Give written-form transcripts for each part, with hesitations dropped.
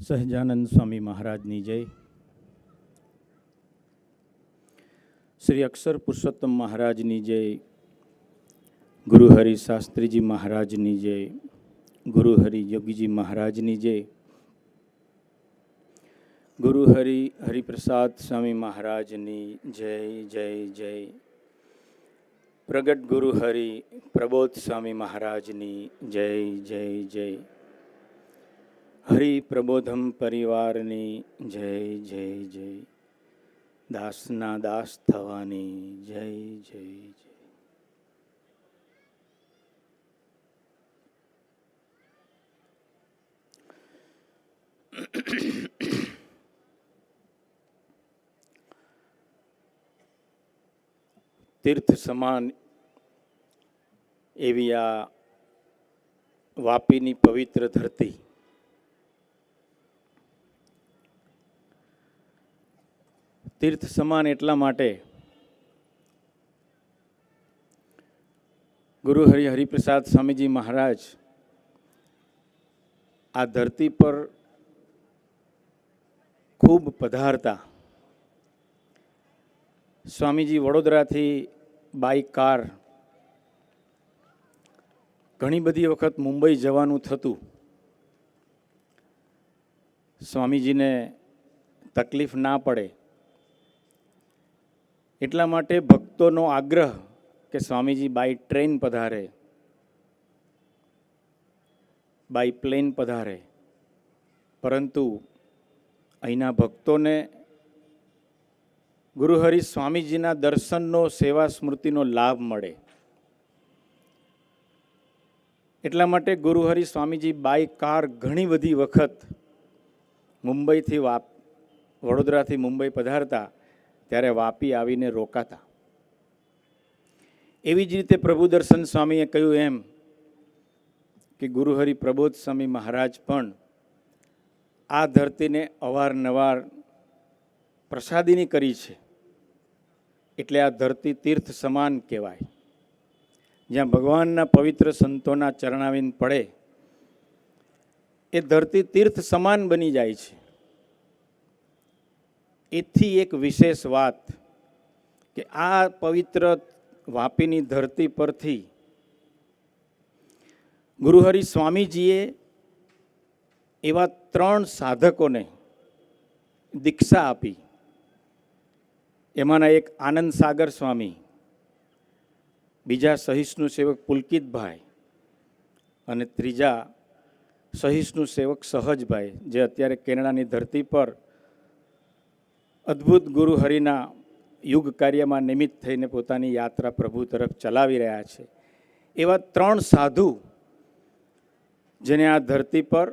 સહજાનંદ સ્વામી મહારાજની જય. શ્રી અક્ષર પુરુષોત્તમ મહારાજની જય. ગુરુહરિ શાસ્ત્રીજી મહારાજની જય. ગુરુહરિ યોગીજી મહારાજની જય. ગુરુહરિ હરિપ્રસાદ સ્વામી મહારાજની જય જય જય. પ્રગટ ગુરુહરિ પ્રબોધ સ્વામી મહારાજની જય જય જય. હરિ પ્રબોધમ પરિવારની જય જય જય. દાસના દાસ થવાની જય જય જય. તીર્થ સમાન એવી આ વાપીની પવિત્ર ધરતી તીર્થ સમાન એટલા માટે ગુરુ હરિપ્રસાદ સ્વામીજી મહારાજ આ ધરતી પર ખૂબ પધારતા. સ્વામીજી વડોદરાથી બાય કાર ઘણી બધી વખત મુંબઈ જવાનું થતું. સ્વામીજીને તકલીફ ના પડે એટલા માટે ભક્તોનો આગ્રહ કે સ્વામીજી બાય ટ્રેન પધારે, બાય પ્લેન પધારે, પરંતુ અહીંના ભક્તોને ગુરુહરિ સ્વામીજીના દર્શનનો, સેવા સ્મૃતિનો લાભ મળે. એટલા માટે ગુરુહરિ સ્વામીજી બાય કાર ઘણી બધી વખત મુંબઈથી વડોદરાથી મુંબઈ પધારતા ત્યારે વાપી આવીને રોકાતા. એવી જ રીતે પ્રભુ દર્શન સ્વામીએ કહ્યું એમ કે ગુરુહરિ પ્રબોધ સ્વામી મહારાજ પણ આ ધરતીને અવારનવાર પ્રસાદીની કરી છે. એટલે આ ધરતી તીર્થ સમાન કહેવાય. જ્યાં ભગવાનના પવિત્ર સંતોના ચરણાવીન પડે એ ધરતી તીર્થ સમાન બની જાય છે. એથી એક વિશેષ વાત કે આ પવિત્ર વાપીની ધરતી પરથી ગુરુહરિ સ્વામીજીએ એવા 3 સાધકોને દીક્ષા આપી. એમાંના એક આનંદ સાગર સ્વામી, બીજા સહિષ્ણુ સેવક પુલકિતભાઈ અને ત્રીજા સહિષ્ણુ સેવક સહજભાઈ, જે અત્યારે કેનેડાની ધરતી પર અદ્ભુત ગુરુ હરિના યુગ કાર્યમાં નિમિત્ત થઈને પોતાની યાત્રા પ્રભુ તરફ ચલાવી રહ્યા છે. એવા 3 સાધુ જેને આ ધરતી પર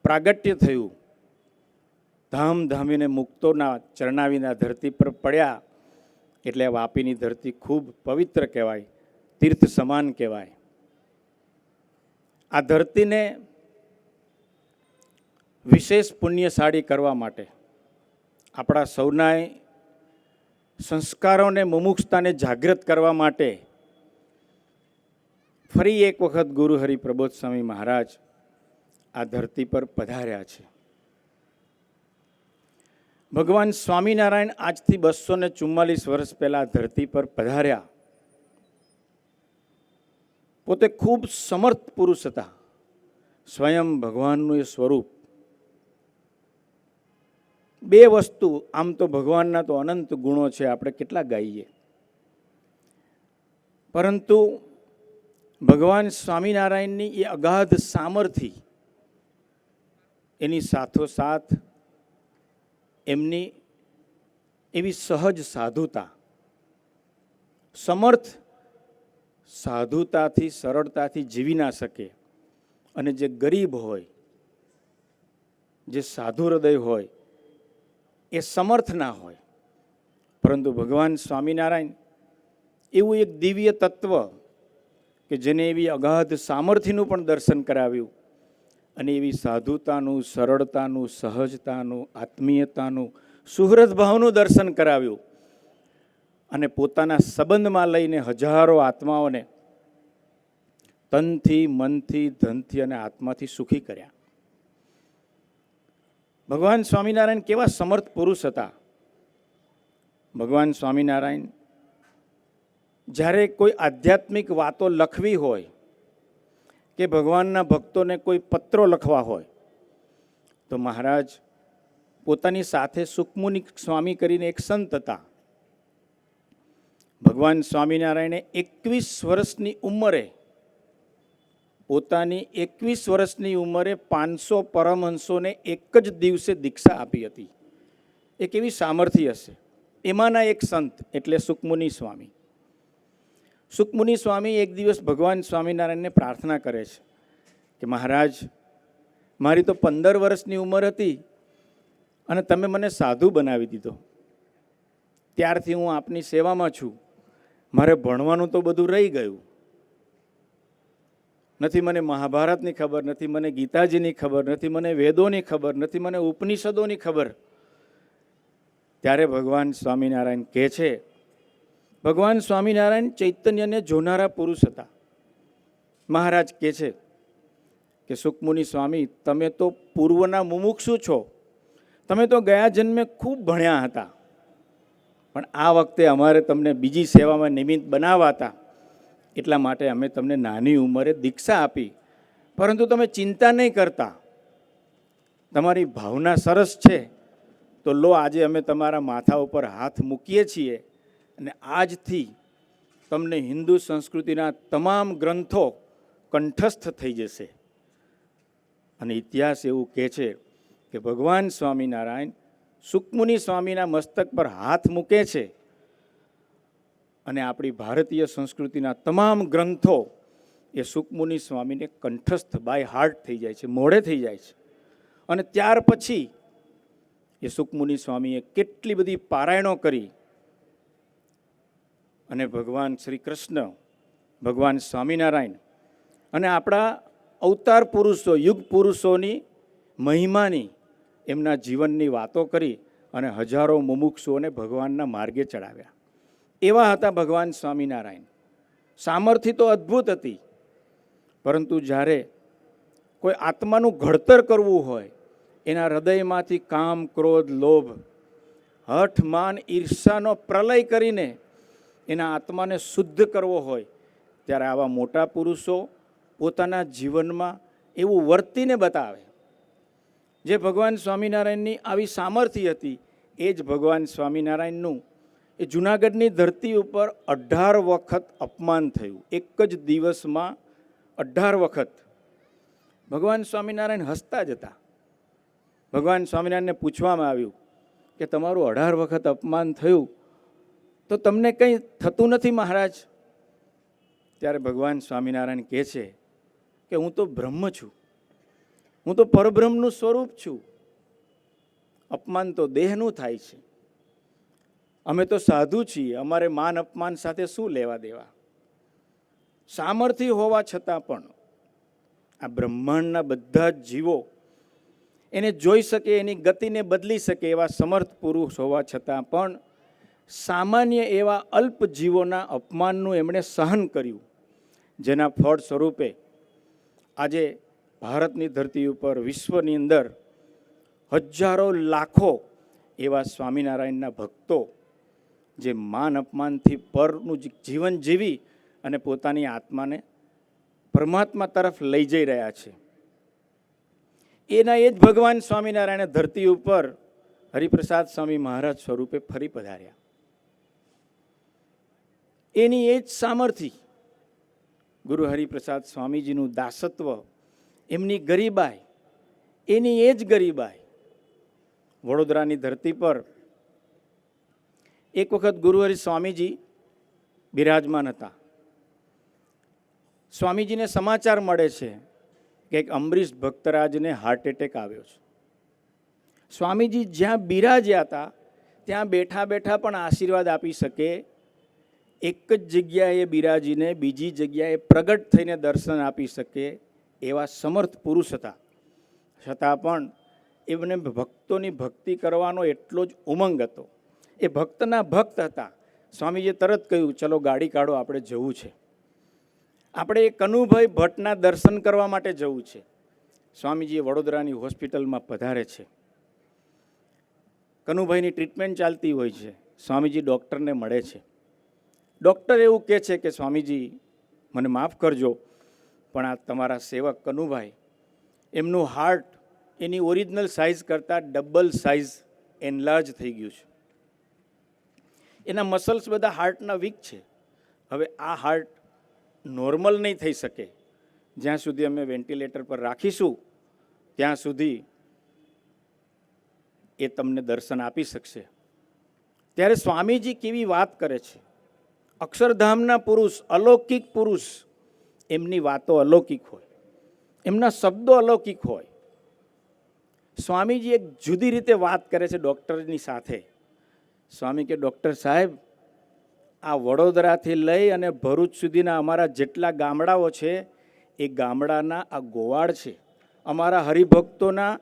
પ્રાગટ્ય થયું, ધામધામીને મુક્તોના ચરણાવીના ધરતી પર પડ્યા. એટલે વાપીની ધરતી ખૂબ પવિત્ર કહેવાય, તીર્થ સમાન કહેવાય. આ ધરતીને વિશેષ પુણ્યશાળી કરવા માટે, આપણા સૌના સંસ્કારોને, મુમુક્ષતાને જાગૃત કરવા માટે ફરી એક વખત ગુરુ હરિ પ્રબોધ સ્વામી મહારાજ આ ધરતી પર પધાર્યા છે. ભગવાન સ્વામિનારાયણ આજથી 244 વર્ષ પહેલા ધરતી પર પધાર્યા. પોતે ખૂબ સમર્થ પુરુષ હતા, સ્વયં ભગવાનનું એ સ્વરૂપ. 2 વસ્તુ, આમ તો ભગવાનના તો અનંત ગુણો છે, આપણે કેટલા ગાઈએ, પરંતુ ભગવાન સ્વામિનારાયણની એ અગાધ સામર્થ્ય, એની સાથોસાથ એમની એવી સહજ સાધુતા, સમર્થ સાધુતાથી, સરળતાથી જીવી ના શકે. અને જે ગરીબ હોય, જે સાધુ હૃદય હોય, એ સમર્થ ના હોય. પરંતુ ભગવાન સ્વામિનારાયણ એવું એક દિવ્ય તત્વ કે જેને એવી અગાધ સામર્થ્યનું પણ દર્શન કરાવ્યું, અને એવી સાધુતાનું, સરળતાનું, સહજતાનું, આત્મીયતાનું, સુહૃદ ભાવનું દર્શન કરાવ્યું, અને પોતાના સંબંધમાં લઈને હજારો આત્માઓને તનથી, મનથી, ધનથી અને આત્માથી સુખી કર્યા. ભગવાન સ્વામિનારાયણ કેવા સમર્થ પુરુષ હતા. ભગવાન સ્વામિનારાયણ જ્યારે કોઈ આધ્યાત્મિક વાતો લખવી હોય કે ભગવાનના ભક્તોને કોઈ પત્રો લખવા હોય તો મહારાજ પોતાની સાથે સુખમુનિ સ્વામી કરીને એક સંત હતા. ભગવાન સ્વામિનારાયણે 21 વર્ષની ઉંમરે પોતાની 21 વર્ષની ઉંમરે 500 પરમહંસોને એક જ દિવસે દીક્ષા આપી હતી. એ કેવી સામર્થ્ય હશે. એમાંના એક સંત એટલે સુખમુનિ સ્વામી. સુખમુનિ સ્વામી એક દિવસ ભગવાન સ્વામિનારાયણને પ્રાર્થના કરે છે કે મહારાજ, મારી તો 15 વર્ષની ઉંમર હતી અને તમે મને સાધુ બનાવી દીધો. ત્યારથી હું આપની સેવામાં છું. મારે ભણવાનું તો બધું રહી ગયું. નથી મને મહાભારતની ખબર, નથી મને ગીતાજીની ખબર, નથી મને વેદોની ખબર, નથી મને ઉપનિષદોની ખબર. ત્યારે ભગવાન સ્વામિનારાયણ કહે છે, ભગવાન સ્વામિનારાયણ ચૈતન્યને જોનારા પુરુષ હતા. મહારાજ કહે છે કે સુખમુનિ સ્વામી, તમે તો પૂર્વના મુમુક્ષુ છો. તમે તો ગયા જન્મે ખૂબ ભણ્યા હતા, પણ આ વખતે અમારે તમને બીજી સેવામાં નિમિત્ત બનાવવા હતા, એટલા માટે અમે તમને નાની ઉંમરે દીક્ષા આપી. પરંતુ તમે ચિંતા નહીં કરતા, તમારી ભાવના સરસ છે, તો લો આજે અમે તમારા માથા ઉપર હાથ મૂકીએ છીએ અને આજથી તમને હિન્દુ સંસ્કૃતિના તમામ ગ્રંથો કંઠસ્થ થઈ જશે. અને ઇતિહાસ એવું કહે છે કે ભગવાન સ્વામિનારાયણ સુખમુનિ સ્વામીના મસ્તક પર હાથ મૂકે છે અને આપણી ભારતીય સંસ્કૃતિના તમામ ગ્રંથો એ સુખમુનિ સ્વામીને કંઠસ્થ બાય હાર્ટ થઈ જાય છે, મોઢે થઈ જાય છે. અને ત્યાર પછી એ સુખમુનિ સ્વામીએ કેટલી બધી પારાયણો કરી અને ભગવાન શ્રી કૃષ્ણ, ભગવાન સ્વામિનારાયણ અને આપણા અવતાર પુરુષો, યુગ પુરુષોની મહિમાની, એમના જીવનની વાતો કરી અને હજારો મુમુક્ષુઓને ભગવાનના માર્ગે ચડાવ્યા. એવા હતા ભગવાન સ્વામિનારાયણ. સામર્થ્ય તો અદ્ભુત હતી, પરંતુ જ્યારે કોઈ આત્માનું ઘડતર કરવું હોય, એના હૃદયમાંથી કામ, ક્રોધ, લોભ, હઠ, માન, ઈર્ષાનો પ્રલય કરીને એના આત્માને શુદ્ધ કરવો હોય, ત્યારે આવા મોટા પુરુષો પોતાના જીવનમાં એવું વર્તીને બતાવે. જે ભગવાન સ્વામિનારાયણની આવી સામર્થ્ય હતી, એ જ ભગવાન સ્વામિનારાયણનું એ જૂનાગઢની ધરતી ઉપર 18 વખત અપમાન થયું. એક જ દિવસમાં 18 વખત. ભગવાન સ્વામિનારાયણ હસતા જ હતા. ભગવાન સ્વામિનારાયણને પૂછવામાં આવ્યું કે તમારું 18 વખત અપમાન થયું તો તમને કંઈ થતું નથી મહારાજ? ત્યારે ભગવાન સ્વામિનારાયણ કહે છે કે હું તો બ્રહ્મ છું, હું તો પરબ્રહ્મનું સ્વરૂપ છું. અપમાન તો દેહનું થાય છે. અમે તો સાધુ છીએ, અમારે માન અપમાન સાથે શું લેવા દેવા? સામર્થ્ય હોવા છતાં પણ આ બ્રહ્માંડના બધા જ જીવો એને જોઈ શકે, એની ગતિને બદલી શકે એવા સમર્થ પુરુષ હોવા છતાં પણ સામાન્ય એવા અલ્પ જીવોના અપમાનનું એમણે સહન કર્યું, જેના ફળ સ્વરૂપે આજે ભારતની ધરતી ઉપર, વિશ્વની અંદર હજારો લાખો એવા સ્વામિનારાયણના ભક્તો જે માન અપમાનથી પરનું જીવન જીવી અને પોતાની આત્માને પરમાત્મા તરફ લઈ જઈ રહ્યા છે. એના એ જ ભગવાન સ્વામિનારાયણે ધરતી ઉપર હરિપ્રસાદ સ્વામી મહારાજ સ્વરૂપે ફરી પધાર્યા. એની એ જ સામર્થ્ય, ગુરુ હરિપ્રસાદ સ્વામીજીનું દાસત્વ, એમની ગરીબાઈ, એની એ જ ગરીબાઈ. વડોદરાની ધરતી પર એક વખત ગુરુહરિ સ્વામીજી બિરાજમાન હતા. સ્વામીજીને સમાચાર મળે છે કે એક અમરીશ ભક્તરાજને હાર્ટ એટેક આવ્યો છે. સ્વામીજી જ્યાં બિરાજ્યા હતા ત્યાં બેઠા બેઠા પણ આશીર્વાદ આપી શકે, એક જ જગ્યાએ બિરાજીને બીજી જગ્યાએ પ્રગટ થઈને દર્શન આપી શકે એવા સમર્થ પુરુષ હતા. છતાં પણ એમને ભક્તોની ભક્તિ કરવાનો એટલો જ ઉમંગ હતો. એ ભક્તના ભક્ત હતા. સ્વામીજીએ તરત કહ્યું, ચલો ગાડી કાઢો, આપણે જવું છે, આપણે એ કનુભાઈ ભટ્ટના દર્શન કરવા માટે જવું છે. સ્વામીજીએ વડોદરાની હોસ્પિટલમાં પધારે છે. કનુભાઈની ટ્રીટમેન્ટ ચાલતી હોય છે. સ્વામીજી ડૉક્ટરને મળે છે. ડૉક્ટર એવું કહે છે કે સ્વામીજી મને માફ કરજો, પણ આ તમારા સેવક કનુભાઈ, એમનું હાર્ટ એની ઓરિજિનલ સાઇઝ કરતાં ડબલ સાઇઝ એનલાર્જ થઈ ગયું છે. એના મસલ્સ બધા હાર્ટના વીક છે. હવે આ હાર્ટ નોર્મલ નહીં થઈ શકે. જ્યાં સુધી અમે વેન્ટિલેટર પર રાખીશું ત્યાં સુધી એ તમને દર્શન આપી શકશે. ત્યારે સ્વામીજી કેવી વાત કરે છે. અક્ષરધામના પુરુષ, અલૌકિક પુરુષ, એમની વાતો અલૌકિક હોય, એમના શબ્દો અલૌકિક હોય. સ્વામીજી એક જુદી રીતે વાત કરે છે ડૉક્ટરની સાથે. સ્વામી કે ડૉક્ટર સાહેબ, આ વડોદરાથી લઈ અને ભરૂચ સુધીના અમારા જેટલા ગામડાઓ છે એ ગામડાના આ ગોવાળ છે. અમારા હરિભક્તોના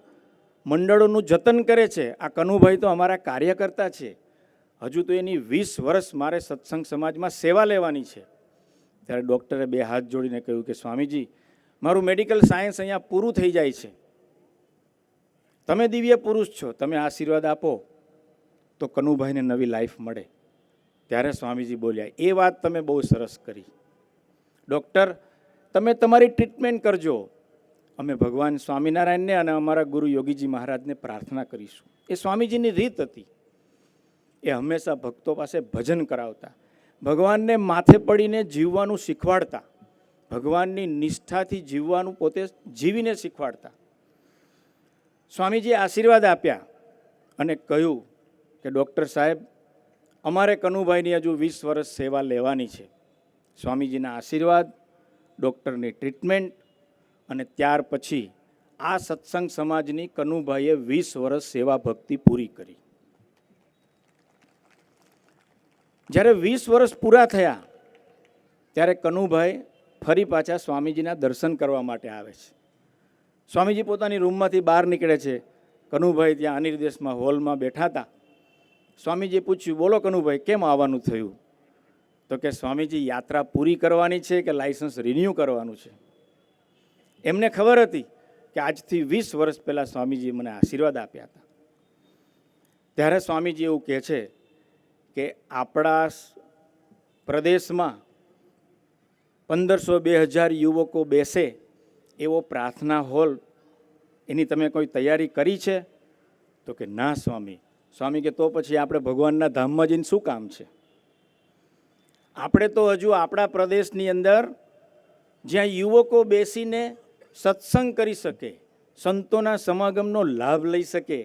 મંડળોનું જતન કરે છે. આ કનુભાઈ તો અમારા કાર્યકર્તા છે. હજુ તો એની 20 વર્ષ મારે સત્સંગ સમાજમાં સેવા લેવાની છે. ત્યારે ડૉક્ટરે 2 હાથ જોડીને કહ્યું કે સ્વામીજી, મારું મેડિકલ સાયન્સ અહીંયા પૂરું થઈ જાય છે. તમે દિવ્ય પુરુષ છો, તમે આશીર્વાદ આપો તો કનુભાઈને નવી લાઈફ મળે. ત્યારે સ્વામીજી બોલ્યા, એ વાત તમે બહુ સરસ કરી. ડૉક્ટર, તમે તમારી ટ્રીટમેન્ટ કરજો. અમે ભગવાન સ્વામિનારાયણને અને અમારા ગુરુ યોગીજી મહારાજને પ્રાર્થના કરીશું. એ સ્વામીજીની રીત હતી. એ હંમેશા ભક્તો પાસે ભજન કરાવતા, ભગવાનને માથે પડીને જીવવાનું શીખવાડતા, ભગવાનની નિષ્ઠાથી જીવવાનું પોતે જીવીને શીખવાડતા. સ્વામીજીએ આશીર્વાદ આપ્યા અને કહ્યું કે ડૉક્ટર સાહેબ, અમારે કનુભાઈની હજુ 20 વર્ષ સેવા લેવાની છે. સ્વામીજીના આશીર્વાદ, ડૉક્ટરની ટ્રીટમેન્ટ અને ત્યાર પછી આ સત્સંગ સમાજની કનુભાઈએ 20 વર્ષ સેવા ભક્તિ પૂરી કરી. જ્યારે 20 વર્ષ પૂરા થયા ત્યારે કનુભાઈ ફરી પાછા સ્વામીજીના દર્શન કરવા માટે આવે છે. સ્વામીજી પોતાની રૂમમાંથી બહાર નીકળે છે. કનુભાઈ ત્યાં અનિર્દેશમાં હોલમાં બેઠા હતા. સ્વામીજીએ પૂછ્યું, બોલો કનુભાઈ, કેમ આવવાનું થયું? તો કે સ્વામીજી, યાત્રા પૂરી કરવાની છે કે લાયસન્સ રિન્યૂ કરવાનું છે. એમને ખબર હતી કે આજથી 20 વર્ષ પહેલાં સ્વામીજીએ મને આશીર્વાદ આપ્યા હતા. ત્યારે સ્વામીજી એવું કહે છે કે આપણા પ્રદેશમાં 1500-2000 યુવકો બેસે એવો પ્રાર્થના હોલ, એની તમે કોઈ તૈયારી કરી છે? તો કે ના સ્વામી. સ્વામી કે તો પછી આપણે ભગવાનના ધામમાં જઈને શું કામ છે? આપણે તો હજુ આપણા પ્રદેશની અંદર જ્યાં યુવકો બેસીને સત્સંગ કરી શકે, સંતોના સમાગમનો લાભ લઈ શકે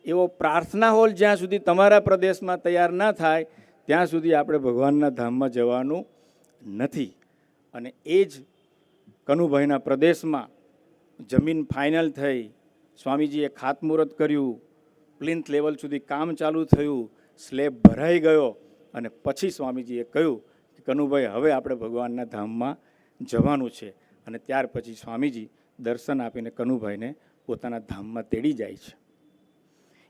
એવો પ્રાર્થના હોલ જ્યાં સુધી તમારા પ્રદેશમાં તૈયાર ના થાય ત્યાં સુધી આપણે ભગવાનના ધામમાં જવાનું નથી. અને એ જ કનુભાઈના પ્રદેશમાં જમીન ફાઇનલ થઈ, સ્વામીજીએ ખાતમુહૂર્ત કર્યું, પ્લિન્થ લેવલ સુધી કામ ચાલુ થયું, સ્લેબ ભરાઈ ગયો અને પછી સ્વામીજીએ કહ્યું કે કનુભાઈ, હવે આપણે ભગવાનના ધામમાં જવાનું છે. અને ત્યાર પછી સ્વામીજી દર્શન આપીને કનુભાઈને પોતાના ધામમાં તેડી જાય છે.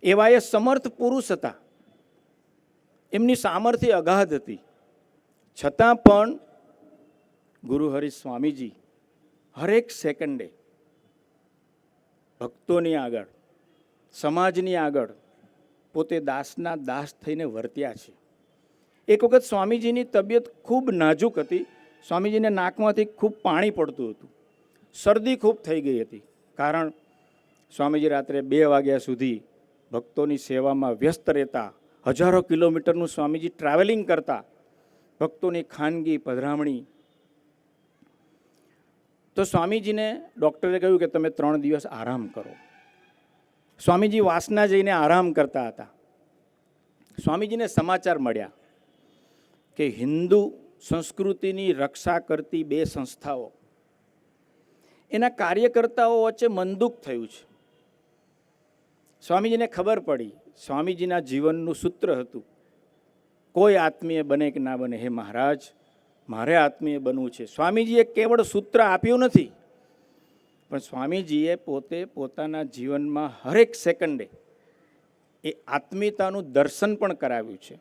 એવા એ સમર્થ પુરુષ હતા. એમની સામર્થ્ય અગાધ હતી. છતાં પણ ગુરુ હરિ સ્વામીજી હરેક સેકન્ડે ભક્તોની આગળ, સમાજની આગળ પોતે દાસના દાસ થઈને વર્ત્યા છે. એક વખત સ્વામીજીની તબિયત ખૂબ નાજુક હતી. સ્વામીજીને નાકમાંથી ખૂબ પાણી પડતું હતું, શરદી ખૂબ થઈ ગઈ હતી. કારણ સ્વામીજી રાત્રે 2 વાગ્યા સુધી ભક્તોની સેવામાં વ્યસ્ત રહેતા, હજારો કિલોમીટરનું સ્વામીજી ટ્રાવેલિંગ કરતા, ભક્તોની ખાનગી પધરામણી. તો સ્વામીજીને ડૉક્ટરે કહ્યું કે તમે 3 દિવસ આરામ કરો. સ્વામીજી વાસના જઈને આરામ કરતા હતા. સ્વામીજીને સમાચાર મળ્યા કે હિન્દુ સંસ્કૃતિની રક્ષા કરતી 2 સંસ્થાઓ, એના કાર્યકર્તાઓ વચ્ચે મનદુખ થયું છે. સ્વામીજીને ખબર પડી. સ્વામીજીના જીવનનું સૂત્ર હતું, કોઈ આત્મીય બને કે ના બને, હે મહારાજ, મારે આત્મીય બનવું છે. સ્વામીજીએ કેવળ સૂત્ર આપ્યું નથી, પણ સ્વામીજીએ પોતે પોતાના જીવનમાં હરેક સેકન્ડે એ આત્મીયતાનું દર્શન પણ કરાવ્યું છે.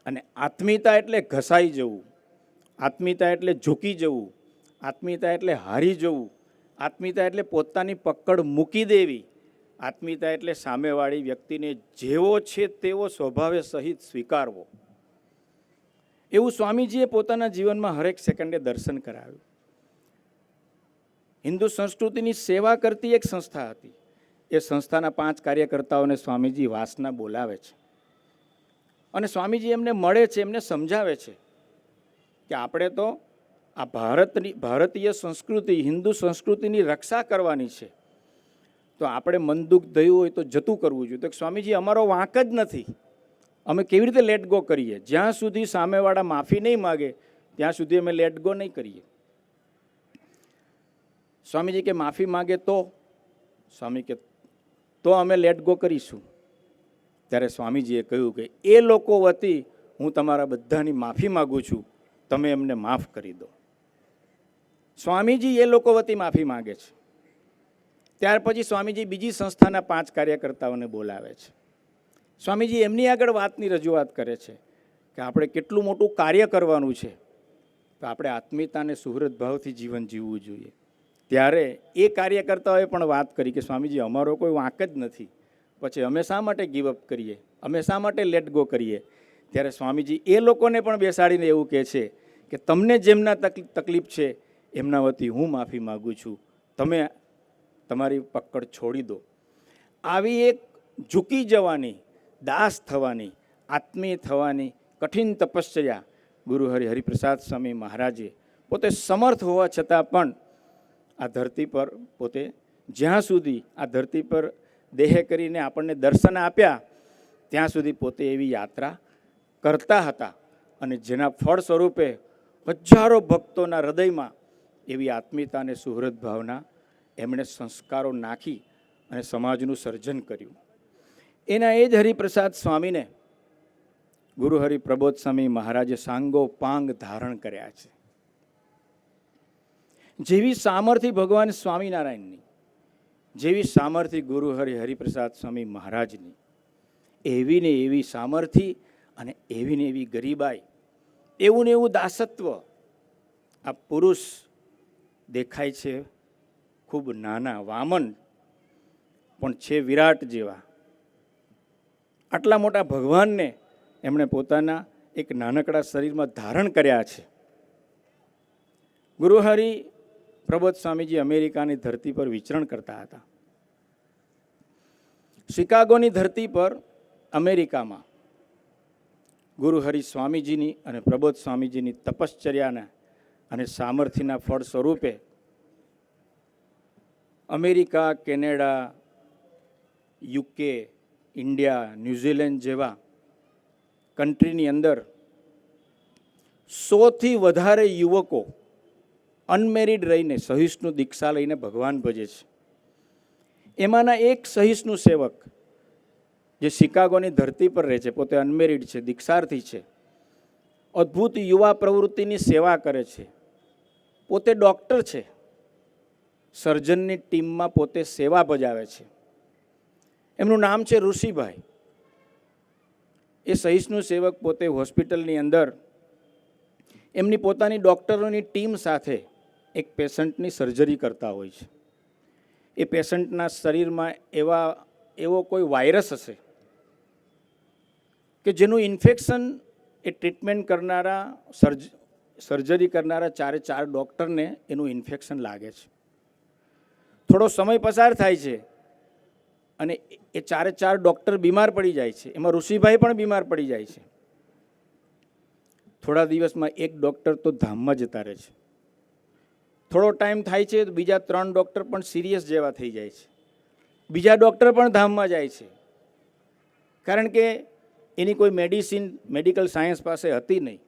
અને આત્મીયતા એટલે ઘસાઈ જવું, આત્મીયતા એટલે ઝૂકી જવું, આત્મીયતા એટલે હારી જવું, આત્મીયતા એટલે પોતાની પકડ મૂકી દેવી, આત્મીયતા એટલે સામેવાળી વ્યક્તિને જેવો છે તેવો સ્વભાવે સહિત સ્વીકારવો. એવું સ્વામીજીએ પોતાના જીવનમાં હરેક સેકન્ડે દર્શન કરાવ્યું. હિન્દુ સંસ્કૃતિની સેવા કરતી એક સંસ્થા હતી. એ સંસ્થાના 5 કાર્યકર્તાઓને સ્વામીજી વાસના બોલાવે છે અને સ્વામીજી એમને મળે છે, એમને સમજાવે છે કે આપણે તો આ ભારતીય સંસ્કૃતિ, હિન્દુ સંસ્કૃતિની રક્ષા કરવાની છે, તો આપણે મન દુઃખ થયું હોય તો જતું કરવું જોઈએ. તો સ્વામીજી, અમારો વાંક જ નથી, અમે કેવી રીતે લેટ ગો કરીએ? જ્યાં સુધી સામેવાળા માફી નહીં માગે ત્યાં સુધી અમે લેટ ગો નહીં કરીએ. સ્વામીજી કે માફી માગે તો? સ્વામી કે તો અમે લેટ ગો કરીશું. ત્યારે સ્વામીજીએ કહ્યું કે એ લોકો વતી હું તમારા બધાની માફી માગું છું, તમે એમને માફ કરી દો. સ્વામીજી એ લોકો વતી માફી માગે છે. ત્યાર પછી સ્વામીજી બીજી સંસ્થાના 5 કાર્યકર્તાઓને બોલાવે છે. સ્વામીજી એમની આગળ વાતની રજૂઆત કરે છે કે આપણે કેટલું મોટું કાર્ય કરવાનું છે, તો આપણે આત્મીયતા અને સુહૃદ ભાવથી જીવન જીવવું જોઈએ. ત્યારે એ કાર્યકર્તાઓએ પણ વાત કરી કે સ્વામીજી, અમારો કોઈ વાંક જ નથી, પછી અમે શા માટે ગીવઅપ કરીએ, અમે શા માટે લેટ ગો કરીએ? ત્યારે સ્વામીજી એ લોકોને પણ બેસાડીને એવું કહે છે કે તમને જેમના તકલીફ છે એમના વતી હું માફી માગું છું, તમે તમારી પકડ છોડી દો. આવી એક ઝૂકી જવાની, દાસ થવાની, આત્મીય થવાની કઠિન તપશ્ચર્યા ગુરુ હરિપ્રસાદ સ્વામી મહારાજે પોતે સમર્થ હોવા છતાં પણ આ ધરતી પર પોતે જ્યાં સુધી આ ધરતી પર દેહ કરીને આપણને દર્શન આપ્યા ત્યાં સુધી પોતે એવી યાત્રા કરતા હતા અને જેના ફળ સ્વરૂપે હજારો ભક્તોના હૃદયમાં એવી આત્મીયતા અને સુહૃદ ભાવના એમણે સંસ્કારો નાખી અને સમાજનું સર્જન કર્યું. એના એ જ હરિપ્રસાદ સ્વામીને ગુરુ હરિપ્રબોધ સ્વામી મહારાજે સાંગો પાંગ ધારણ કર્યા છે. જેવી સામર્થ્ય ભગવાન સ્વામિનારાયણની, જેવી સામર્થ્ય ગુરુ હરિપ્રસાદ સ્વામી મહારાજની, એવી ને એવી સામર્થ્ય અને એવી ને એવી ગરીબાઈ, એવું ને એવું દાસત્વ. આ પુરુષ દેખાય છે ખૂબ નાના, વામન, પણ છે વિરાટ જેવા. આટલા મોટા ભગવાનને એમણે પોતાના એક નાનકડા શરીરમાં ધારણ કર્યા છે. ગુરુ પ્રબોધ સ્વામીજી અમેરિકાની ધરતી પર વિચરણ કરતા હતા. શિકાગોની ધરતી પર અમેરિકામાં ગુરુ સ્વામીજીની અને પ્રબોધ સ્વામીજીની તપશ્ચર્યાના અને સામર્થ્યના ફળ સ્વરૂપે America, Canada, UK, India, New Zealand જેવા કન્ટ્રીની અંદર 100થી વધારે યુવકો અનમેરિડ રહીને સહિષ્ણુ દીક્ષા લઈને ભગવાન ભજે છે. એમાંના એક સહિષ્ણુ સેવક જે શિકાગોની ધરતી પર રહે છે, પોતે અનમેરિડ છે, દીક્ષાર્થી છે, અદ્ભુત યુવા પ્રવૃત્તિની સેવા કરે છે, પોતે ડૉક્ટર છે, સર્જનની ટીમમાં પોતે સેવા બજાવે છે. એમનું નામ છે ઋષિભાઈ. એ સહિષ્ણુ સેવક પોતે હોસ્પિટલની અંદર એમની પોતાની ડૉક્ટરોની ટીમ સાથે એક પેશન્ટની સર્જરી કરતા હોય છે. એ પેશન્ટના શરીરમાં એવો કોઈ વાયરસ હશે કે જેનું ઇન્ફેક્શન એ ટ્રીટમેન્ટ કરનારા, સર્જરી કરનારા 4 ડૉક્ટરને એનું ઇન્ફેક્શન લાગે છે. થોડો સમય પસાર થાય છે અને એ 4 ડૉક્ટર બીમાર પડી જાય છે. એમાં ઋષિભાઈ પણ બીમાર પડી જાય છે. થોડા દિવસમાં એક ડૉક્ટર તો ધામમાં જતા રહે છે. થોડો ટાઈમ થાય છે તો બીજા 3 ડૉક્ટર પણ સિરિયસ જેવા થઈ જાય છે. બીજા ડૉક્ટર પણ ધામમાં જાય છે. કારણ કે એની કોઈ મેડિકલ સાયન્સ પાસે હતી નહીં,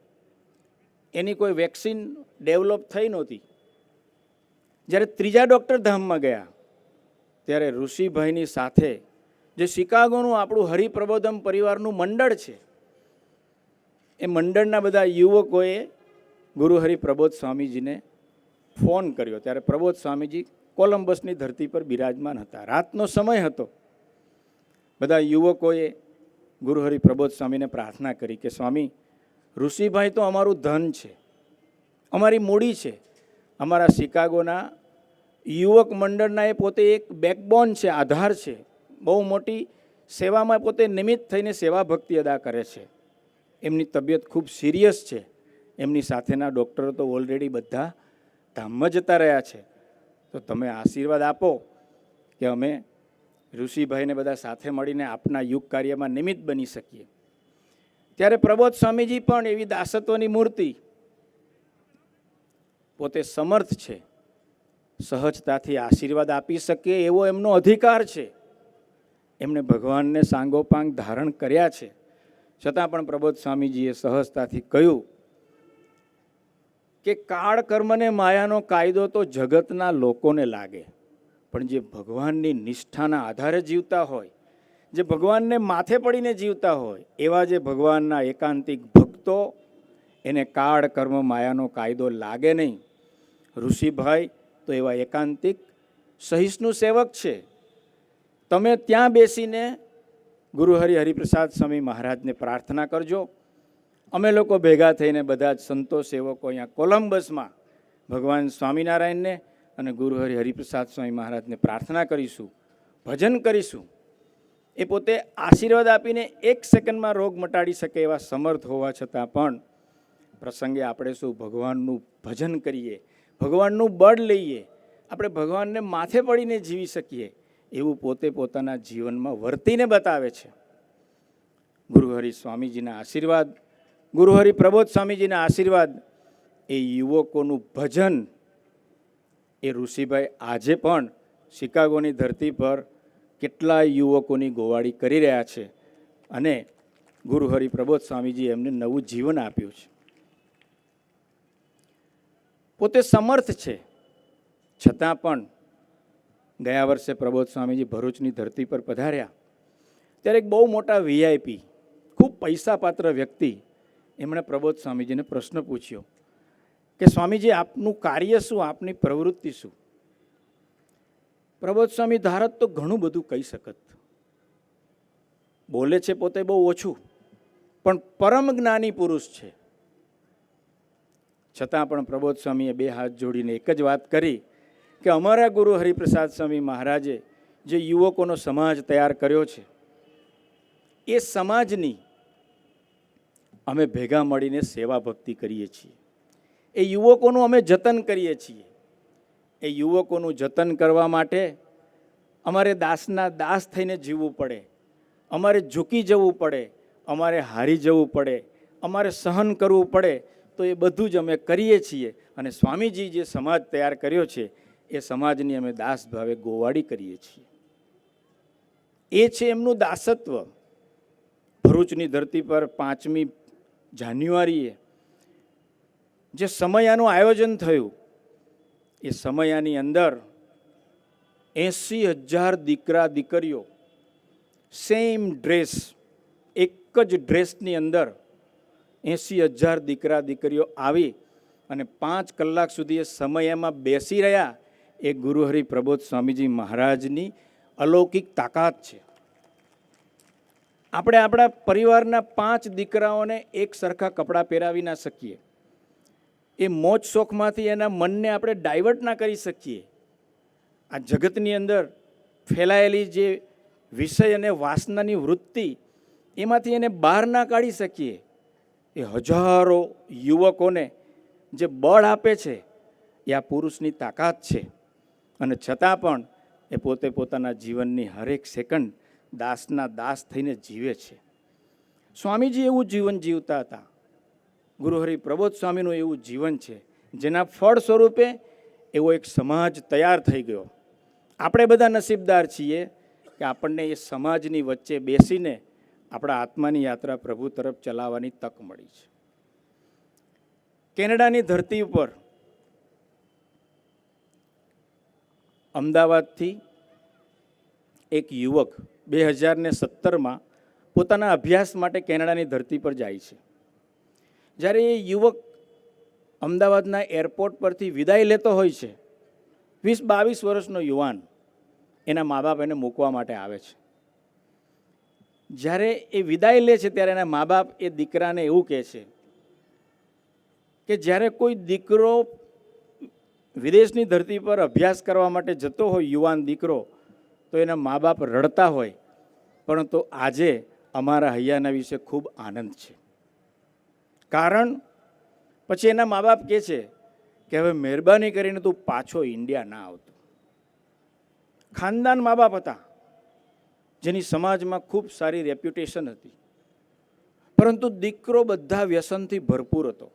એની કોઈ વેક્સિન ડેવલપ થઈ નહોતી. જ્યારે 3જા ડૉક્ટર ધામમાં ગયા ત્યારે ઋષિભાઈની સાથે જે શિકાગોનું આપણું હરિપ્રબોધમ પરિવારનું મંડળ છે, એ મંડળના બધા યુવકોએ ગુરુ પ્રબોધ સ્વામીજીને ફોન કર્યો. ત્યારે પ્રબોધ સ્વામીજી કોલંબસની ધરતી પર બિરાજમાન હતા. રાતનો સમય હતો. બધા યુવકોએ ગુરુ પ્રબોધ સ્વામીને પ્રાર્થના કરી કે સ્વામી, ઋષિભાઈ તો અમારું ધન છે, અમારી મૂડી છે, અમારા શિકાગોના યુવક મંડળના એ પોતે એક બેકબોન છે, આધાર છે, બહુ મોટી સેવામાં પોતે નિમિત્ત થઈને સેવા ભક્તિ અદા કરે છે. એમની તબિયત ખૂબ સિરિયસ છે. એમની સાથેના ડૉક્ટરો તો ઓલરેડી બધા ધામમાં જતા રહ્યા છે. તો તમે આશીર્વાદ આપો કે અમે ઋષિભાઈને બધા સાથે મળીને આપના યુગ કાર્યમાં નિમિત્ત બની શકીએ. ત્યારે પ્રબોધ સ્વામીજી પણ એવી દાસત્વની મૂર્તિ, પોતે સમર્થ છે, સહજતાથી આશીર્વાદ આપી શકે એવો એમનો અધિકાર છે. એમણે ભગવાનને સાંગોપાંગ ધારણ કર્યા છે. છતાં પણ પ્રબોધ સ્વામીજીએ સહજતાથી કહ્યું કે કાળ કર્મને માયાનો કાયદો તો જગતના લોકોને લાગે, પણ જે ભગવાનની નિષ્ઠાના આધારે જીવતા હોય, જે ભગવાનને માથે પડીને જીવતા હોય, એવા જે ભગવાનના એકાંતિક ભક્તો, એને કાળ કર્મ માયાનો કાયદો લાગે નહીં. ઋષિભાઈ તો એવા એકાંતિક સહિષ્ણુ સેવક છે. તમે ત્યાં બેસીને ગુરુહરિ હરિપ્રસાદ સ્વામી મહારાજને પ્રાર્થના કરજો. અમે લોકો ભેગા થઈને બધા જ સંતો સેવકો અહીંયા કોલંબસમાં ભગવાન સ્વામિનારાયણને અને ગુરુહરિ હરિપ્રસાદ સ્વામી મહારાજને પ્રાર્થના કરીશું, ભજન કરીશું. એ પોતે આશીર્વાદ આપીને 1 સેકન્ડમાં રોગ મટાડી શકે એવા સમર્થ હોવા છતાં પણ પ્રસંગે આપણે શું ભગવાનનું ભજન કરીએ, ભગવાનનું બળ લઈએ, આપણે ભગવાનને માથે પડીને જીવી શકીએ એવું પોતે પોતાના જીવનમાં વર્તીને બતાવે છે. ગુરુહરિ સ્વામીજીના આશીર્વાદ, ગુરુહરિ પ્રબોધ સ્વામીજીના આશીર્વાદ, એ યુવકોનું ભજન, એ ઋષિભાઈ આજે પણ શિકાગોની ધરતી પર કેટલાય યુવકોની ગોવાળી કરી રહ્યા છે. અને ગુરુહરિ પ્રબોધ સ્વામીજી એમને નવું જીવન આપ્યું છે. પોતે સમર્થ છે, છતાં પણ ગયા વર્ષે પ્રબોધ સ્વામીજી ભરૂચની ધરતી પર પધાર્યા ત્યારે એક બહુ મોટા VIP, ખૂબ પૈસાપાત્ર વ્યક્તિ, એમણે પ્રબોધ સ્વામીજીને પ્રશ્ન પૂછ્યો કે સ્વામીજી આપનું કાર્ય શું, આપની પ્રવૃત્તિ શું? પ્રબોધ સ્વામી ધારત તો ઘણું બધું કહી શકત, બોલે છે પોતે બહુ ઓછું, પણ પરમ જ્ઞાની પુરુષ છે. છતાં પણ પ્રબોધ સ્વામીએ 2 હાથ જોડીને એક જ વાત કરી કે અમારા ગુરુ હરિપ્રસાદ સ્વામી મહારાજે જે યુવકોનો સમાજ તૈયાર કર્યો છે, એ સમાજની અમે ભેગા મળીને સેવા ભક્તિ કરીએ છીએ. એ યુવકોનું અમે જતન કરીએ છીએ. એ યુવકોનું જતન કરવા માટે અમારે દાસના દાસ થઈને જીવવું પડે, અમારે ઝૂકી જવું પડે, અમારે હારી જવું પડે, અમારે સહન કરવું પડે. તો એ બધું જ અમે કરીએ છીએ. અને સ્વામીજી જે સમાજ તૈયાર કર્યો છે, એ સમાજની અમે દાસ ભાવે ગોવાળી કરીએ છીએ. એ છે એમનું દાસત્વ. ભરૂચની ધરતી પર 5મી જાન્યુઆરીએ જે સમયાનું આયોજન થયું, એ સમયાની અંદર 80,000 દીકરા દીકરીઓ સેમ ડ્રેસ, એક જ ડ્રેસની અંદર 80,000 દીકરા દીકરીઓ આવી અને 5 કલાક સુધી એ સમયમાં બેસી રહ્યા. એ ગુરુહરિ પ્રબોધ સ્વામીજી મહારાજની અલૌકિક તાકાત છે. આપણે આપણા પરિવારના 5 દીકરાઓને એક સરખા કપડાં પહેરાવી ના શકીએ. એ મોજ શોખમાંથી એના મનને આપણે ડાયવર્ટ ના કરી શકીએ. આ જગતની અંદર ફેલાયેલી જે વિષય અને વાસનાની વૃત્તિ, એમાંથી એને બહાર ના કાઢી શકીએ. એ હજારો યુવકોને જે બળ આપે છે, એ આ પુરુષની તાકાત છે. અને છતાં પણ એ પોતે પોતાના જીવનની હરેક સેકન્ડ દાસના દાસ થઈને જીવે છે. સ્વામીજી એવું જીવન જીવતા હતા. ગુરુહરિ પ્રબોધ સ્વામીનું એવું જીવન છે, જેના ફળ સ્વરૂપે એવો એક સમાજ તૈયાર થઈ ગયો. આપણે બધા નસીબદાર છીએ કે આપણને એ સમાજની વચ્ચે બેસીને આપણા આત્માની યાત્રા પ્રભુ તરફ ચલાવવાની તક મળી છે. કેનેડાની ધરતી ઉપર અમદાવાદથી એક યુવક 2017માં પોતાના અભ્યાસ માટે કેનેડાની ધરતી પર જાય છે. જ્યારે એ યુવક અમદાવાદના એરપોર્ટ પરથી વિદાય લેતો હોય છે, 20-22 વર્ષનો યુવાન, એના મા બાપ એને મૂકવા માટે આવે છે. જ્યારે એ વિદાય લે છે ત્યારે એના મા બાપ એ દીકરાને એવું કહે છે કે જ્યારે કોઈ દીકરો વિદેશની ધરતી પર અભ્યાસ કરવા માટે જતો હોય, યુવાન દીકરો, તો તો એના મા બાપ રડતા હોય, પરંતુ આજે અમારા હૈયાના વિશે ખૂબ આનંદ છે. કારણ પછી એના મા બાપ કહે છે કે હવે મહેરબાની કરીને તું પાછો ઇન્ડિયા ના આવતો. ખાનદાન મા બાપ હતા, જેની સમાજમાં ખૂબ સારી રેપ્યુટેશન હતી, પરંતુ દીકરો બધા વ્યસનથી ભરપૂર હતો.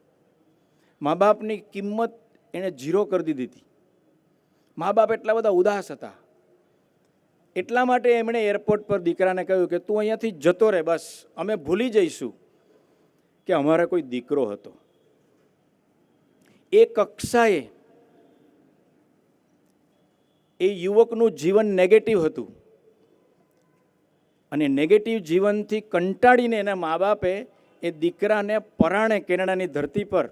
મા બાપની કિંમત એણે ઝીરો કરી દીધી હતી. મા બાપ એટલા બધા ઉદાસ હતા. એટલા માટે એમણે એરપોર્ટ પર દીકરાને કહ્યું કે તું અહીંયાથી જતો રહે, બસ અમે ભૂલી જઈશું કે અમારે કોઈ દીકરો હતો. એ કક્ષાએ એ યુવકનું જીવન નેગેટિવ હતું, અને નેગેટિવ જીવનથી કંટાળીને એના મા બાપે એ દીકરાને પરાણે કેનેડાની ધરતી પર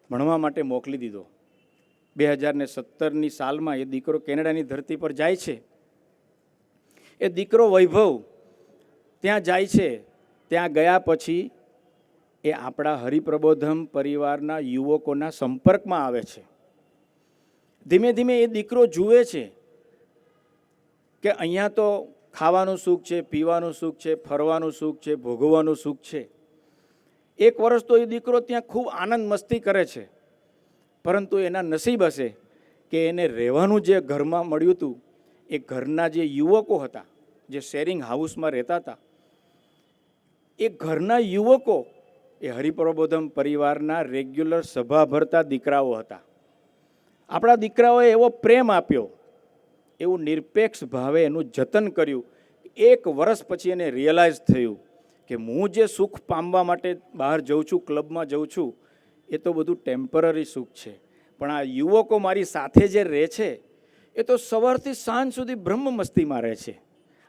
ભણવા માટે મોકલી દીધો. 2017ની સાલમાં એ દીકરો કેનેડાની ધરતી પર જાય છે. એ દીકરો વૈભવ ત્યાં જાય છે. ત્યાં ગયા પછી એ આપણા હરિપ્રબોધમ પરિવારના યુવકોના સંપર્કમાં આવે છે. ધીમે ધીમે એ દીકરો જુએ છે કે અહીંયા તો ખાવાનું સુખ છે, પીવાનું સુખ છે, ફરવાનું સુખ છે, ભોગવવાનું સુખ છે. 1 વર્ષ તો એ દીકરો ત્યાં ખૂબ આનંદ મસ્તી કરે છે, પરંતુ એના નસીબ હશે કે એને રહેવાનું જે ઘરમાં મળ્યું હતું, એ ઘરના જે યુવકો હતા, જે શેરિંગ હાઉસમાં રહેતા હતા, એ ઘરના યુવકો એ હરિપ્રબોધમ પરિવારના રેગ્યુલર સભા ભરતા દીકરાઓ હતા. આપણા દીકરાઓએ એવો પ્રેમ આપ્યો, એવું નિરપેક્ષ ભાવે એનું જતન કર્યું. 1 વર્ષ પછી એને રિયલાઇઝ થયું કે હું જે સુખ પામવા માટે બહાર જઉં છું, ક્લબમાં જઉં છું, એ તો બધું ટેમ્પરરી સુખ છે, પણ આ યુવકો મારી સાથે જે રહે છે એ તો સવારથી સાંજ સુધી બ્રહ્મ મસ્તીમાં રહે છે.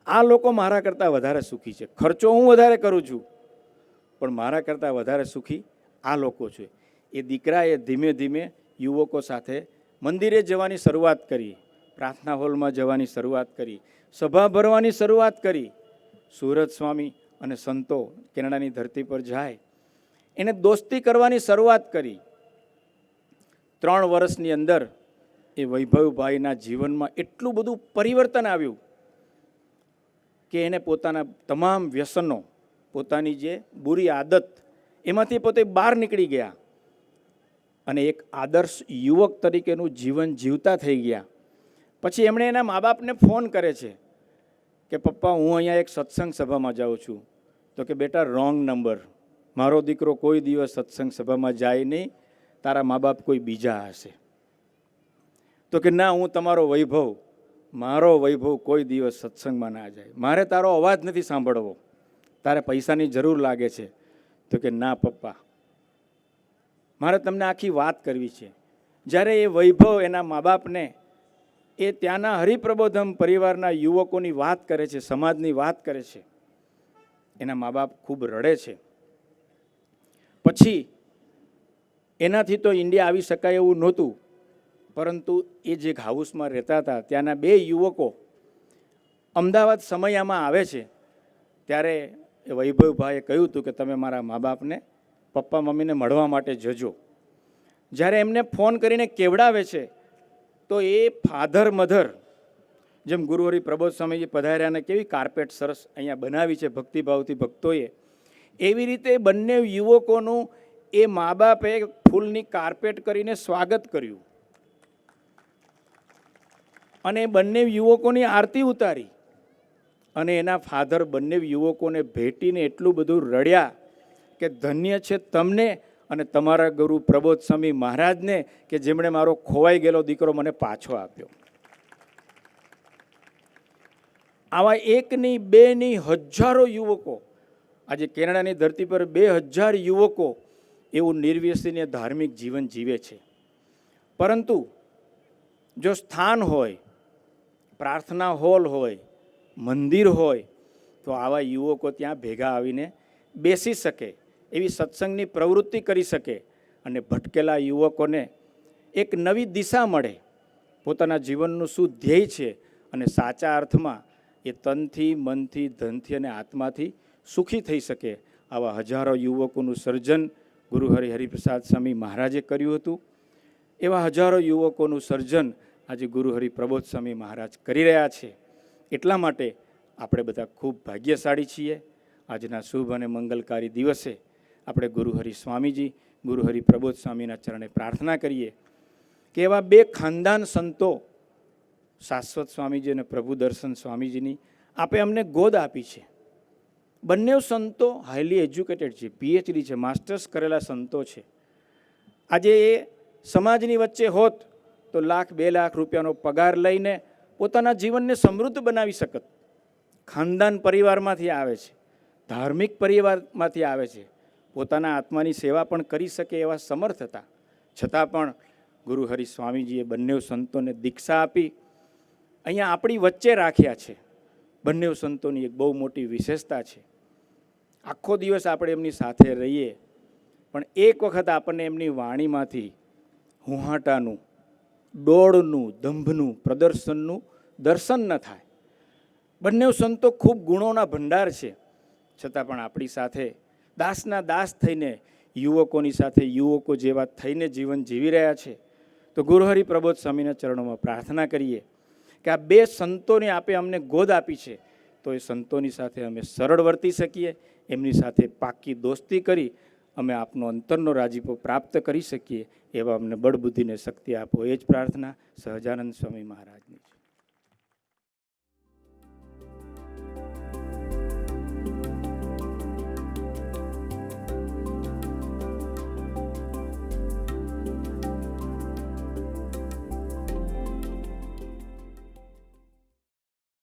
આ લોકો મારા કરતાં વધારે સુખી છે. ખર્ચો હું વધારે કરું છું, પણ મારા કરતાં વધારે સુખી આ લોકો છે. એ દીકરાએ ધીમે ધીમે યુવકો સાથે મંદિરે જવાની શરૂઆત કરી, પ્રાર્થના હોલમાં જવાની શરૂઆત કરી, સભા ભરવાની શરૂઆત કરી. સુરત સ્વામી અને સંતો કેનેડાની ધરતી પર જાય, એને દોસ્તી કરવાની શરૂઆત કરી. 3 વર્ષની અંદર એ વૈભવભાઈના જીવનમાં એટલું બધું પરિવર્તન આવ્યું કે એને પોતાના તમામ વ્યસનો, પોતાની જે બુરી આદત, એમાંથી પોતે બહાર નીકળી ગયા અને એક આદર્શ યુવક તરીકેનું જીવન જીવતા થઈ ગયા. પછી એમણે એના મા બાપને ફોન કરે છે કે પપ્પા, હું અહીંયા એક સત્સંગ સભામાં જાઉં છું. તો કે બેટા, રોંગ નંબર, મારો દીકરો કોઈ દિવસ સત્સંગ સભામાં જાય નહીં, તારા મા બાપ કોઈ બીજા હશે. તો કે ના, હું તમારો વૈભવ, મારો વૈભવ કોઈ દિવસ સત્સંગમાં ના જાય, મારે તારો અવાજ નથી સાંભળવો, તારે પૈસાની જરૂર લાગે છે. તો કે ના પપ્પા, મારે તમને આખી વાત કરવી છે. જ્યારે એ વૈભવ એના મા બાપને એ ત્યાંના હરિપ્રબોધમ પરિવારના યુવકોની વાત કરે છે, સમાજની વાત કરે છે, એના મા બાપ ખૂબ રડે છે. પછી એનાથી તો ઇન્ડિયા આવી શકાય એવું નહોતું, પરંતુ એ જે હાઉસમાં રહેતા હતા ત્યાંના 2 યુવકો અમદાવાદ સમયમાં આવે છે. ત્યારે એ વૈભવભાઈએ કહ્યું હતું કે તમે મારા મા બાપને, પપ્પા મમ્મીને મળવા માટે જજો. જ્યારે એમને ફોન કરીને કેવડાવે છે, તો એ ફાધર મધર, જેમ ગુરુહરિ પ્રબોધ સ્વામીજી પધાર્યાને કેવી કાર્પેટ સરસ અહીંયા બનાવી છે ભક્તિભાવથી ભક્તોએ, એવી રીતે બંને યુવકોનું એ મા બાપે ફૂલની કાર્પેટ કરીને સ્વાગત કર્યું અને બંને યુવકોની આરતી ઉતારી. અને એના ફાધર બંને યુવકોને ભેટીને એટલું બધું રડ્યા કે ધન્ય છે તમને અને તમારા ગુરુ પ્રબોધ સ્વામી મહારાજને કે જેમણે મારો ખોવાઈ ગયેલો દીકરો મને પાછો આપ્યો. આવા 1 નહીં 2 નહીં હજારો યુવકો, આજે કેનેડાની ધરતી પર 2000 યુવકો એવું નિર્વ્યસનીય ધાર્મિક જીવન જીવે છે. પરંતુ જો સ્થાન હોય, પ્રાર્થના હોલ હોય, મંદિર હોય, તો આવા યુવકો ત્યાં ભેગા આવીને બેસી શકે, એવી સત્સંગની પ્રવૃત્તિ કરી શકે અને ભટકેલા યુવકોને એક નવી દિશા મળે, પોતાના જીવનનું શું ધ્યેય છે અને સાચા અર્થમાં એ તનથી, મનથી, ધનથી અને આત્માથી સુખી થઈ શકે. આવા હજારો યુવકોનું સર્જન ગુરુ હરિપ્રસાદ સ્વામી મહારાજે કર્યું હતું. એવા હજારો યુવકોનું સર્જન આજે ગુરુ હરિપ્રબોધ સ્વામી મહારાજ કરી રહ્યા છે. એટલા માટે આપણે બધા ખૂબ ભાગ્યશાળી છીએ. આજના શુભ અને મંગલકારી દિવસે આપણે ગુરુહરિ સ્વામીજી, ગુરુહરિ પ્રબોધ સ્વામીના ચરણે પ્રાર્થના કરીએ કે એવા બે ખાનદાન સંતો, શાશ્વત સ્વામીજી અને પ્રભુ દર્શન સ્વામીજીની આપે અમને ગોદ આપી છે. બંને સંતો હાઈલી એજ્યુકેટેડ છે, પીએચડી છે, માસ્ટર્સ કરેલા સંતો છે. આજે એ સમાજની વચ્ચે હોત તો 1,00,000-2,00,000 રૂપિયાનો પગાર લઈને પોતાના જીવનને સમૃદ્ધ બનાવી શકત. ખાનદાન પરિવારમાંથી આવે છે, ધાર્મિક પરિવારમાંથી આવે છે, પોતાના આત્માની સેવા પણ કરી શકે એવા સમર્થ હતા. છતાં પણ ગુરુહરિ સ્વામીજીએ બંને સંતોને દીક્ષા આપી અહીંયા આપણી વચ્ચે રાખ્યા છે. બંને સંતોની એક બહુ મોટી વિશેષતા છે. આખો દિવસ આપણે એમની સાથે રહીએ પણ એક વખત આપણને એમની વાણીમાંથી હુંહાટાનું, ડોળનું, દંભનું, પ્રદર્શનનું દર્શન ન થાય. બંને સંતો ખૂબ ગુણોના ભંડાર છે, છતાં પણ આપણી સાથે દાસના દાસ થઈને, યુવકોની સાથે યુવકો જેવા થઈને જીવન જીવી રહ્યા છે. તો ગુરુહરિ પ્રબોધ સ્વામીના ચરણોમાં પ્રાર્થના કરીએ કે આ બે સંતોને આપે અમને ગોદ આપી છે, તો એ સંતોની સાથે અમે સરળ વર્તી શકીએ, એમની સાથે પાક્કી દોસ્તી કરી અમે આપનો અંતરનો રાજીપો પ્રાપ્ત કરી શકીએ એવા અમને બળ બુદ્ધિને શક્તિ આપો. એ જ પ્રાર્થના સહજાનંદ સ્વામી મહારાજ.